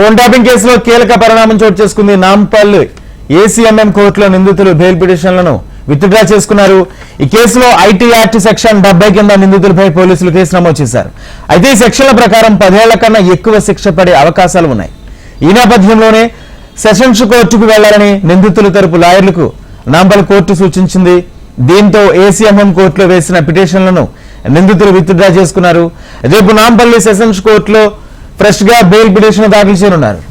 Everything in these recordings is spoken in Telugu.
ఫోన్ ట్యాపింగ్ కేసులో కీలక పరిణామం చోటు చేసుకుంది. నాంపల్లి ఏసీఎంఎం కోర్టులో నిందితులు బెయిల్ పిటిషన్లను విత్డ్రా చేసుకున్నారు. ఈ కేసులో ఐటీ యాక్ట్ సెక్షన్ 70 కింద నిందితులపై పోలీసులు కేసు నమోదు చేశారు. అయితే ఈ సెక్షన్ల ప్రకారం 10 ఏళ్ల కన్నా ఎక్కువ శిక్ష పడే అవకాశాలు ఉన్నాయి. ఈ నేపథ్యంలోనే సెషన్స్ కోర్టుకు వెళ్లాలని నిందితుల తరపు లాయర్లకు నాంపల్లి కోర్టు సూచించింది. దీంతో ఏసీఎంఎం కోర్టులో వేసిన పిటిషన్లను నిందితులు విత్డ్రా చేసుకున్నారు. రేపు నాంపల్లి సెషన్స్ కోర్టులో ఫ్రెష్ గా బెయిల్ పిటిషన్ దాఖలు చేయనున్నారు.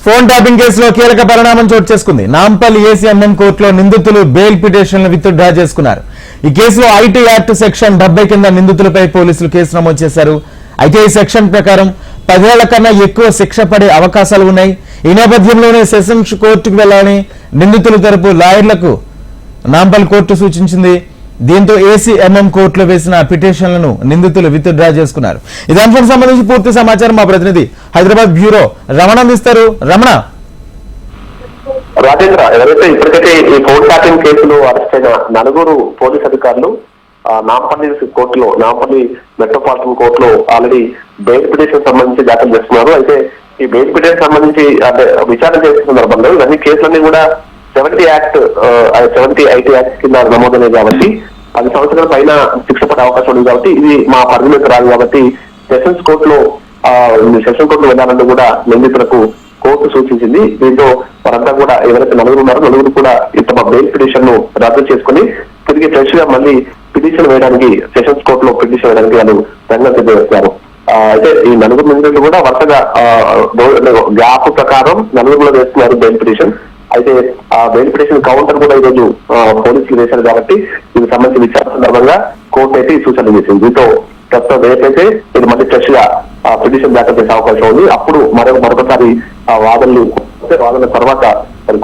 ఫోన్ ట్యాపింగ్ కేసులో కీలక పరిణామం చోటు చేసుకుంది. నాంపల్లి ఏసీఎంఎం కోర్టులో నిందితులు బెయిల్ పిటిషన్లు విత్డ్రా చేసుకున్నారు. ఈ కేసులో ఐటీ యాక్ట్ సెక్షన్ 70 కింద నిందితులపై పోలీసులు కేసు నమోదు చేశారు. అయితే ఈ సెక్షన్ ప్రకారం 10 ఏళ్ల కన్నా ఎక్కువ శిక్ష పడే అవకాశాలు ఉన్నాయి. ఈ నేపథ్యంలోనే సెషన్స్ కోర్టుకు వెళ్లాలని నిందితుల తరపు లాయర్లకు నాంపల్లి కోర్టు సూచించింది. దీంతో ఏసీఎంఎం కోర్టులో వేసిన పిటిషన్లను నిందితులు విత్డ్రా చేసుకున్నారు. ఈ దానికి సంబంధించి పూర్తి సమాచారం మా ప్రతినిధి హైదరాబాద్ బ్యూరో రమణ అందిస్తారు. రమణ, రాజేంద్ర, ఎవరైతే ఇప్పటికైతే ఈ ఫోన్ ట్యాపింగ్ కేసులో అరెస్ట్ అయిన 4 పోలీస్ అధికారులు నాంపల్లి కోర్టులో, నాంపల్లి మెట్రోపాలిటన్ కోర్టులో ఆల్రెడీ బెయిల్ పిటిషన్ సంబంధించి దాఖలు చేస్తున్నారు. అయితే ఈ బెయిల్ పిటిషన్ సంబంధించి విచారణ చేస్తున్న సందర్భంలో ఇవన్నీ కేసులన్నీ కూడా 70 ఐటీ యాక్ట్ కింద నమోదైనది కాబట్టి 10 సంవత్సరాల పైన శిక్ష పడే అవకాశం ఉంది. కాబట్టి ఇది మా పరిధిలోకి రాదు. కాబట్టి సెషన్స్ కోర్టులో వెళ్ళాలంటూ కూడా నిందితులకు కోర్టు సూచించింది. దీంతో వారంతా కూడా ఎవరైతే 4 ఉన్నారో 4 కూడా తమ బెయిల్ పిటిషన్ ను రద్దు చేసుకుని తిరిగి ఫ్రెష్ గా మళ్ళీ పిటిషన్ వేయడానికి సెషన్స్ కోర్టులో పిటిషన్ వేయడానికి వాళ్ళు రంగం సిద్ధం. అయితే ఈ 4 నిందితులు కూడా వరుసగా గ్యాప్ ప్రకారం 4 కూడా వేస్తున్నారు బెయిల్ పిటిషన్. అయితే ఆ బెయిల్ పిటిషన్ కౌంటర్ కూడా ఈరోజు పోలీసులు వేశారు. కాబట్టి దీనికి సంబంధించి విచారణ సందర్భంగా కోర్టు అయితే ఈ సూచన చేసింది. దీంతో ప్రస్తుతం రేపైతే ఇది మళ్ళీ ఫ్రెష్ గా పిటిషన్ దాఖలు చేసే అవకాశం ఉంది. అప్పుడు మరొకసారి వాదనల తర్వాత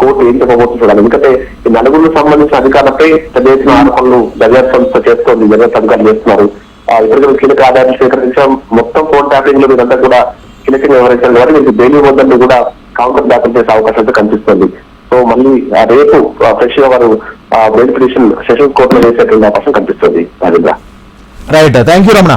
కోర్టు ఏం చెప్పబోతుంది చూడాలి. ఎందుకంటే ఈ 4 సంబంధించిన అధికారులపై పెద్ద ఎత్తున ఆరోపణలు దర్యాప్తు సంస్థ చేస్తోంది, దర్యాప్తు అధికారులు చేస్తున్నారు. ఇప్పటికీ కీలక ఆధారాలు సేకరించడం, మొత్తం ఫోన్ ట్యాపింగ్ లో వీరంతా కూడా కీలకంగా వ్యవహరించారు. కాబట్టి వీరికి బెయిల్ వద్దని కూడా కౌంటర్ దాఖలు చేసే అవకాశం అయితే కనిపిస్తుంది. సో మళ్ళీ రేపు ఫ్రెష్ గా వారు బెయిల్ పిటిషన్ సెషన్స్ కోర్టులో వేసేటువంటి అవకాశం కనిపిస్తుంది. Rajendra, right, thank you Ramana.